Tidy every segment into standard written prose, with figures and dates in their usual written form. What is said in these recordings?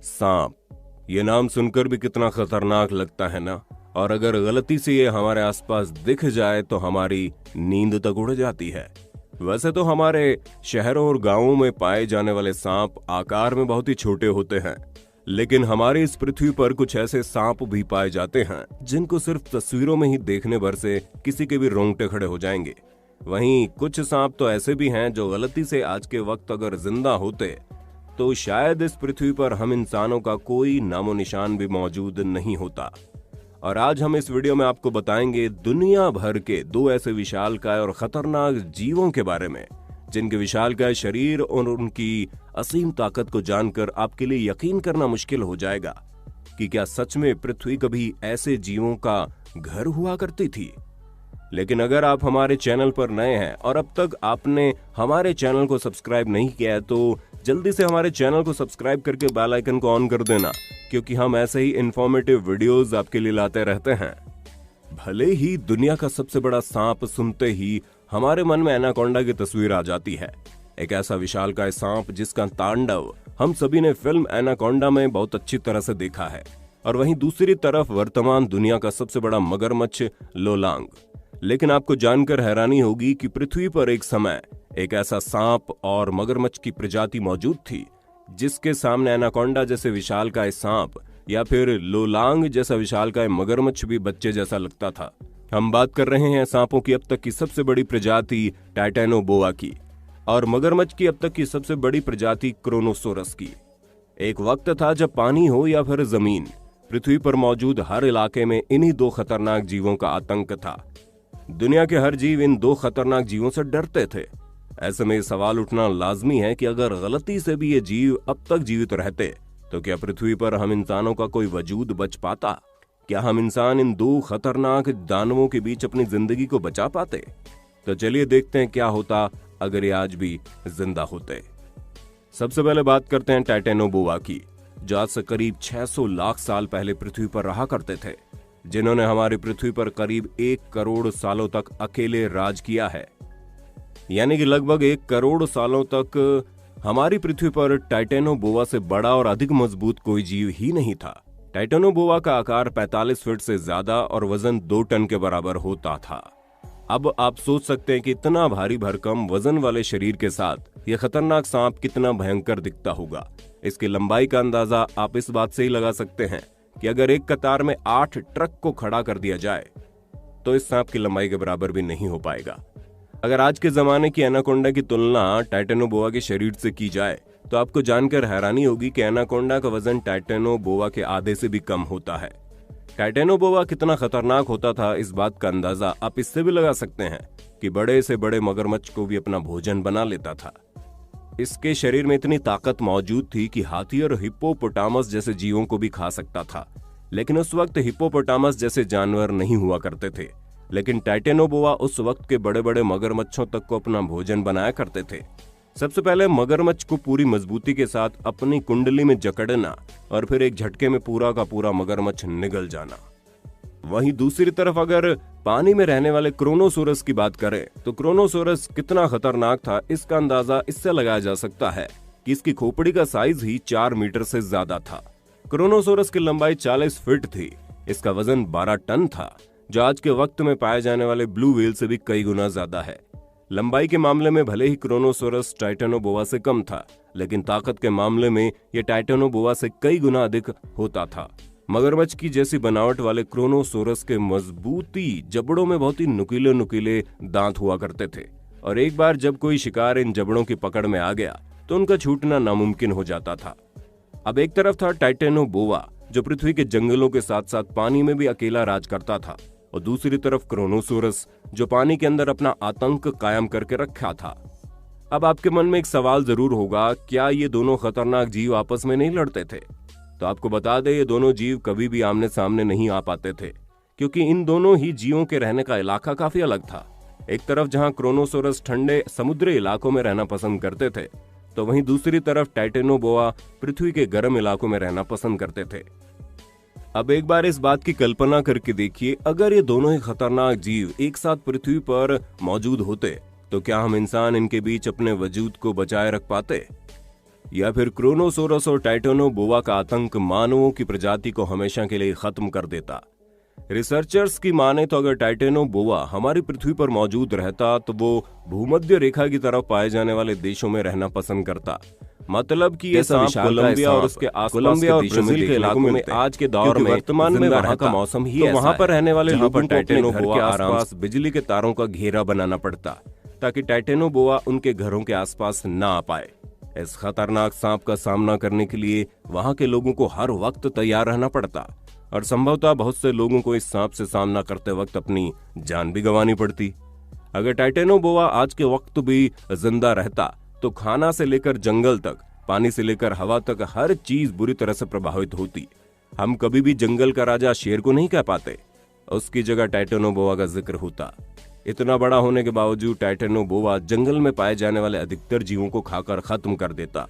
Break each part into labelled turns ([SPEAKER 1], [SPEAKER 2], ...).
[SPEAKER 1] सांप, ये नाम सुनकर भी कितना खतरनाक लगता है ना। और अगर गलती से ये हमारे आसपास दिख जाए तो हमारी नींद तक उड़ जाती है। वैसे तो हमारे शहरों और गांवों में पाए जाने वाले सांप आकार में बहुत ही छोटे होते हैं, लेकिन हमारी इस पृथ्वी पर कुछ ऐसे सांप भी पाए जाते हैं जिनको सिर्फ तस्वीरों में ही देखने भर से किसी के भी रोंगटे खड़े हो जाएंगे। वहीं कुछ सांप तो ऐसे भी हैं जो गलती से आज के वक्त अगर जिंदा होते तो शायद इस पृथ्वी पर हम इंसानों का कोई नामो निशान भी मौजूद नहीं होता। और आज हम इस वीडियो में आपको बताएंगे दुनिया भर के 2 ऐसे विशालकाय और खतरनाक जीवों के बारे में जिनके विशालकाय शरीर और उनकी असीम ताकत को जानकर आपके लिए यकीन करना मुश्किल हो जाएगा कि क्या सच में पृथ्वी कभी ऐसे जीवों का घर हुआ करती थी। लेकिन अगर आप हमारे चैनल पर नए हैं और अब तक आपने हमारे चैनल को सब्सक्राइब नहीं किया है तो जल्दी से हमारे चैनल को सब्सक्राइब करके बेल आइकन को ऑन कर देना, क्योंकि हम ऐसे ही इंफॉर्मेटिव वीडियोस आपके लिए लाते रहते हैं। भले ही दुनिया का सबसे बड़ा सांप सुनते ही हमारे मन में एनाकोंडा की तस्वीर आ जाती है, एक ऐसा विशालकाय सांप जिसका तांडव हम सभी ने फिल्म एनाकोंडा में बहुत अच्छी तरह से देखा है। और वहीं दूसरी तरफ वर्तमान दुनिया का सबसे बड़ा मगरमच्छ लोलांग। लेकिन आपको जानकर हैरानी होगी कि पृथ्वी पर एक समय एक ऐसा सांप और मगरमच्छ की प्रजाति मौजूद थी जिसके सामने एनाकोंडा जैसे विशालकाय सांप या फिर लोलांग जैसा विशालकाय मगरमच्छ भी बच्चे जैसा लगता था। हम बात कर रहे हैं सांपों की अब तक की सबसे बड़ी प्रजाति टाइटेनोबोआ की और मगरमच्छ की अब तक की सबसे बड़ी प्रजाति क्रोनोसोरस की। एक वक्त था जब पानी हो या फिर जमीन, पृथ्वी पर मौजूद हर इलाके में इन्हीं 2 खतरनाक जीवों का आतंक था। दुनिया के हर जीव इन 2 खतरनाक जीवों से डरते थे। ऐसे में सवाल उठना लाजमी है कि अगर गलती से भी ये जीव अब तक जीवित रहते तो क्या पृथ्वी पर हम इंसानों का कोई वजूद बच पाता? क्या हम इंसान इन 2 खतरनाक दानवों के बीच अपनी जिंदगी को बचा पाते? तो चलिए देखते हैं क्या होता अगर ये आज भी जिंदा होते। सबसे पहले बात करते हैं टाइटेनोबोआ की, जो आज से करीब 600 लाख साल पहले पृथ्वी पर रहा करते थे, जिन्होंने हमारी पृथ्वी पर करीब 1 करोड़ सालों तक अकेले राज किया है। यानी कि लगभग 1 करोड़ सालों तक हमारी पृथ्वी पर टाइटेनोबोआ से बड़ा और अधिक मजबूत कोई जीव ही नहीं था। टाइटेनोबोआ का आकार 45 फीट से ज्यादा और वजन 2 टन के बराबर होता था। अब आप सोच सकते हैं कि इतना भारी भरकम वजन वाले शरीर के साथ यह खतरनाक सांप कितना भयंकर दिखता होगा। इसकी लंबाई का अंदाजा आप इस बात से ही लगा सकते हैं कि अगर एक कतार में 8 ट्रक को खड़ा कर दिया जाए तो इस सांप की लंबाई के बराबर भी नहीं हो पाएगा। अगर आज के जमाने की एनाकोंडा की तुलना टाइटेनोबोआ के शरीर से की जाए तो आपको जानकर हैरानी होगी कि एनाकोंडा का वजन टाइटेनोबोआ के आधे से भी कम होता है। टाइटेनोबोआ कितना खतरनाक होता था इस बात का अंदाजा आप इससे भी लगा सकते हैं कि बड़े से बड़े मगरमच्छ को भी अपना भोजन बना लेता था। इसके शरीर में इतनी ताकत मौजूद थी कि हाथी और हिप्पोपोटामस जैसे जीवों को भी खा सकता था। लेकिन उस वक्त हिप्पोपोटामस जैसे जानवर नहीं हुआ करते थे, लेकिन टाइटेनोबोआ उस वक्त के बड़े बड़े मगरमच्छों तक को अपना भोजन बनाया करते थे। सबसे पहले मगरमच्छ को पूरी मजबूती के साथ अपनी कुंडली में जकड़ना और फिर एक झटके में पूरा का पूरा मगरमच्छ निगल जाना। वहीं दूसरी तरफ अगर पानी में रहने वाले क्रोनोसोरस की बात करें तो क्रोनोसोरस कितना खतरनाक था इसका अंदाजा इससे लगाया जा सकता है कि इसकी खोपड़ी का साइज ही 4 मीटर से ज्यादा था। क्रोनोसोरस की लंबाई 40 फीट थी। इसका वजन 12 टन था, जो आज के वक्त में पाए जाने वाले ब्लू व्हेल से भी कई गुना ज्यादा है। लंबाई के मामले में भले ही क्रोनोसोरस टाइटेनोबोआ से कम था, लेकिन ताकत के मामले में यह टाइटेनोबोआ से कई गुना अधिक होता था। मगरमच्छ की जैसी बनावट वाले क्रोनोसोरस के मजबूती जबड़ों में बहुत ही नुकीले नुकीले दांत हुआ करते थे और एक बार जब कोई शिकार इन जबड़ों की पकड़ में आ गया तो उनका छूटना नामुमकिन हो जाता था। अब एक तरफ था टाइटेनोबोआ जो पृथ्वी के जंगलों के साथ साथ पानी में भी अकेला राज करता था, और दूसरी तरफ क्रोनोसोरस जो पानी के अंदर अपना आतंक कायम करके रखा था। अब आपके मन में एक सवाल जरूर होगा, क्या ये दोनों खतरनाक जीव आपस में नहीं लड़ते थे? तो आपको बता दें, ये दोनों जीव कभी भी आमने सामने नहीं आ पाते थे, क्योंकि इन दोनों ही जीवों के रहने का इलाका काफी अलग था। एक तरफ जहां क्रोनोसोरस ठंडे समुद्री इलाकों में रहना पसंद करते थे, तो वहीं दूसरी तरफ टाइटेनोबोआ पृथ्वी के गर्म इलाकों में रहना पसंद करते थे। अब एक बार इस बात की कल्पना करके देखिए, अगर ये दोनों ही खतरनाक जीव एक साथ पृथ्वी पर मौजूद होते तो क्या हम इंसान इनके बीच अपने वजूद को बचाए रख पाते? या फिर क्रोनोसोरस और टाइटेनोबोआ का आतंक मानवों की प्रजाति को हमेशा के लिए खत्म कर देता? रिसर्चर्स की माने तो अगर टाइटेनोबोआ हमारी पृथ्वी पर मौजूद रहता तो वो भूमध्य रेखा की तरफ पाए जाने वाले देशों में रहना पसंद करता। मतलब कि ये सांप कोलंबिया और उसके आसपास के देशों में के इलाकों में आज के दौर में वर्तमान में वहां का मौसम ही तो वहां पर रहने वाले लोगों को टाइटेनोबोआ के आसपास बिजली के तारों का घेरा बनाना पड़ता ताकि टाइटेनोबोआ उनके घरों के आसपास ना आ पाए। इस खतरनाक सांप का सामना करने के लिए वहां के लोगों को हर वक्त तैयार रहना पड़ता और संभवतः बहुत से लोगों को इस सांप से सामना करते वक्त अपनी जान भी गंवानी पड़ती। अगर टाइटेनोबोआ आज के वक्त भी जिंदा रहता तो खाना से लेकर जंगल तक, पानी से लेकर हवा तक हर चीज बुरी तरह से प्रभावित होती। हम कभी भी जंगल का राजा शेर को नहीं कह पाते, उसकी जगह टाइटेनोबोआ का जिक्र होता। इतना बड़ा होने के बावजूद टाइटेनोबोआ जंगल में पाए जाने वाले अधिकतर जीवों को खाकर खत्म कर देता।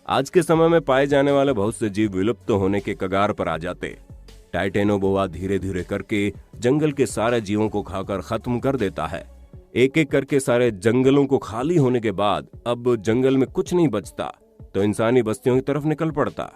[SPEAKER 1] आज के समय में पाए जाने वाले बहुत से जीव विलुप्त होने के कगार पर आ जाते। टाइटेनोबोआ धीरे धीरे करके जंगल के सारे जीवों को खाकर खत्म कर देता है। एक एक करके सारे जंगलों को खाली होने के बाद अब जंगल में कुछ नहीं बचता तो इंसानी बस्तियों की तरफ निकल पड़ता।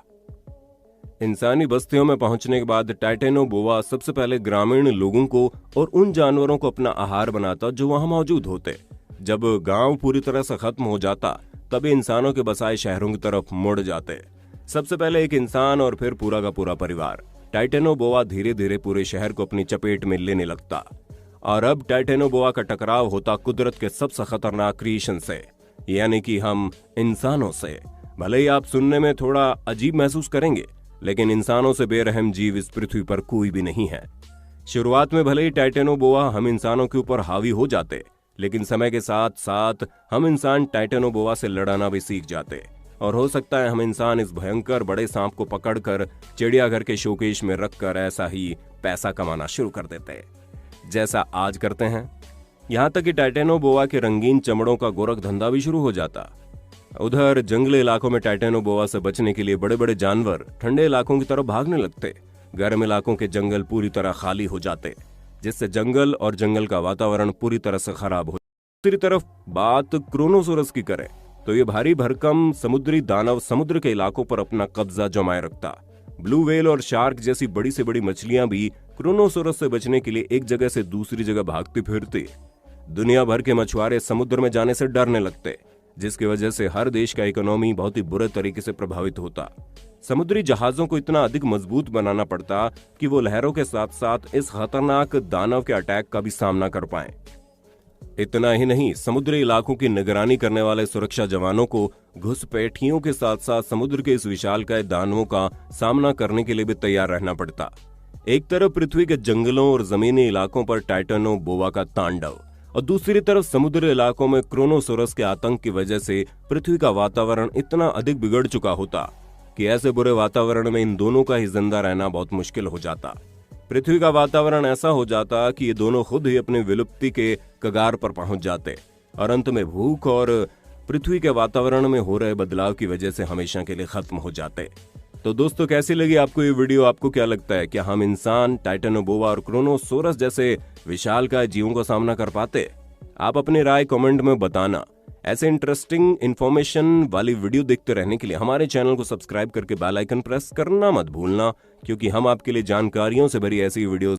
[SPEAKER 1] इंसानी बस्तियों में पहुंचने के बाद टाइटेनोबोआ सबसे पहले ग्रामीण लोगों को और उन जानवरों को अपना आहार बनाता जो वहां मौजूद होते। जब गांव पूरी तरह से खत्म हो जाता तब इंसानों के बसाए शहरों की तरफ मुड़ जाते। सबसे पहले एक इंसान और फिर पूरा का पूरा परिवार। टाइटेनोबोआ धीरे धीरे पूरे शहर को अपनी चपेट में लेने लगता और अब टाइटेनोबोआ का टकराव होता कुदरत के सबसे खतरनाक क्रिएशन से, यानी कि हम इंसानों से। भले ही आप सुनने में थोड़ा अजीब महसूस करेंगे, लेकिन इंसानों से बेरहम जीव इस पृथ्वी पर कोई भी नहीं है। शुरुआत में भले ही टाइटेनोबोआ हम इंसानों के ऊपर हावी हो जाते, लेकिन समय के साथ साथ हम इंसान टाइटेनोबोआ से लड़ना भी सीख जाते और हो सकता है हम इंसान इस भयंकर बड़े सांप को पकड़कर चिड़ियाघर के शोकेश में रखकर ऐसा ही पैसा कमाना शुरू कर देते जैसा आज करते हैं। यहां तक कि टाइटेनोबोआ के रंगीन चमड़ों का गोरख धंधा भी शुरू हो जाता। उधर जंगली इलाकों में टाइटेनोबोआ से बचने के लिए बड़े बड़े जानवर ठंडे इलाकों की तरफ भागने लगते। गर्म इलाकों के जंगल पूरी तरह खाली हो जाते, जिससे जंगल और जंगल का वातावरण पूरी तरह से खराब हो। दूसरी तरफ बात क्रोनोसोरस की करें तो ये भारी भरकम समुद्री दानव समुद्र के इलाकों पर अपना कब्जा जमाए रखता। ब्लू व्हेल और शार्क जैसी बड़ी से बड़ी मछलियां भी क्रोनोसोरस से बचने के लिए एक जगह से दूसरी जगह भागती फिरती। दुनिया भर के मछुआरे समुद्र में जाने से डरने लगते, जिसकी वजह से हर देश का इकोनॉमी बहुत ही बुरे तरीके से प्रभावित होता। समुद्री जहाजों को इतना अधिक मजबूत बनाना पड़ता कि वो लहरों के साथ साथ इस खतरनाक दानव के अटैक का भी सामना कर पाएं। इतना ही नहीं, समुद्री इलाकों की निगरानी करने वाले सुरक्षा जवानों को घुसपैठियों के साथ साथ समुद्र के इस विशालकाय दानवों का सामना करने के लिए भी तैयार रहना पड़ता। एक तरफ पृथ्वी के जंगलों और जमीनी इलाकों पर टाइटेनोबोआ का तांडव और दूसरी तरफ समुद्री इलाकों में क्रोनोसोरस के आतंक की वजह से पृथ्वी का वातावरण इतना अधिक बिगड़ चुका होता कि ऐसे बुरे वातावरण में इन दोनों का ही जिंदा रहना बहुत मुश्किल हो जाता। पृथ्वी का वातावरण ऐसा हो जाता कि ये दोनों खुद ही अपनी विलुप्ति के कगार पर पहुंच जाते और अंत में भूख और पृथ्वी के वातावरण में हो रहे बदलाव की वजह से हमेशा के लिए खत्म हो जाते। तो दोस्तों, कैसी लगी आपको ये वीडियो? आपको क्या लगता है, क्या हम इंसान टाइटेनोबोआ और क्रोनोसोरस जैसे विशालकाय जीवों का सामना कर पाते? आप अपनी राय कमेंट में बताना। ऐसे इंटरेस्टिंग इंफॉर्मेशन वाली वीडियो देखते रहने के लिए हमारे चैनल को सब्सक्राइब करके बेल आइकन प्रेस करना मत भूलना, क्योंकि हम आपके लिए जानकारियों से भरी ऐसी वीडियोस